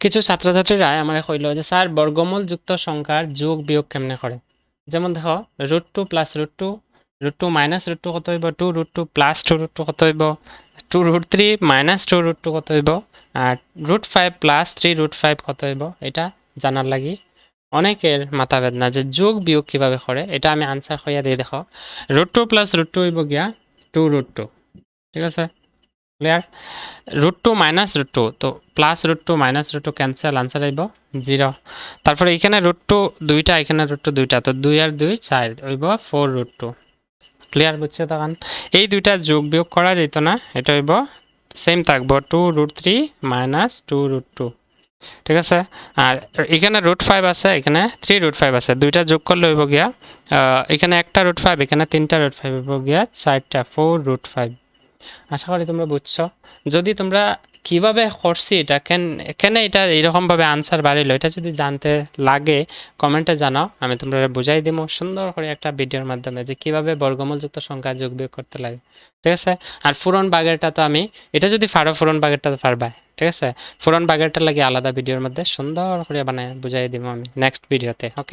কিছু ছাত্রছাত্রীরা আমার কইল যে স্যার বর্গমূল যুক্ত সংখ্যার যোগ বিয়োগ কেমনে করে। যেমন দেখো √2 প্লাস √2, √2 মাইনাস √2 কত হইব, 2 √2 প্লাস 2 √2 কত হইব, 2 √3 মাইনাস 2 √2 কত হইব, আর √5 প্লাস 3 √5 কত হইব। এটা জানার লাগি অনেকের মাথা বেদনা যে যোগ বিয়োগ কিভাবে করে। এটা আমি আনসার হইয়া দিয়ে দেখো √2 প্লাস √2 হইব গিয়া 2 √2, ঠিক আছে ক্লিয়ার। √2 মাইনাস √2 তো প্লাস √2 মাইনাস √2 ক্যান্সেল, আনসার আইব 0। তারপরে এখানে √2 দুইটা, এখানে √2 দুইটা, তো 2 আর 2 4 হইব 4 √2। ক্লিয়ার বুঝছে তখন? এই দুইটা যোগ বিয়োগ করা যেত না, এটা হইব সেম থাকবো 2 √3 মাইনাস 2 √2, ঠিক আছে। আর এখানে √5 আছে, এখানে 3 √5 আছে, দুইটা যোগ করলে হইব গিয়া এখানে একটা √5, এখানে তিনটা √5 হইব গিয়া 4টা 4 √5। আশা করি তোমরা বুঝছো। যদি তোমরা কিভাবে করছি এটা কেন এটা এরকমভাবে আনসার বাড়িল, এটা যদি জানতে লাগে কমেন্টে জানাও, আমি তোমরা বুঝাই দিব সুন্দর করে একটা ভিডিওর মাধ্যমে যে কিভাবে বর্গমূলযুক্ত সংখ্যা যোগ বিয়োগ করতে লাগে, ঠিক আছে। আর ফুরন বাগেরটা তো আমি, এটা যদি পারো ফুরন বাগেরটা তো পারবাই, ঠিক আছে। ফুরন বাগেরটা লাগে আলাদা ভিডিওর মধ্যে সুন্দর করে বানায় বুঝাই দিব আমি নেক্সট ভিডিওতে, ওকে।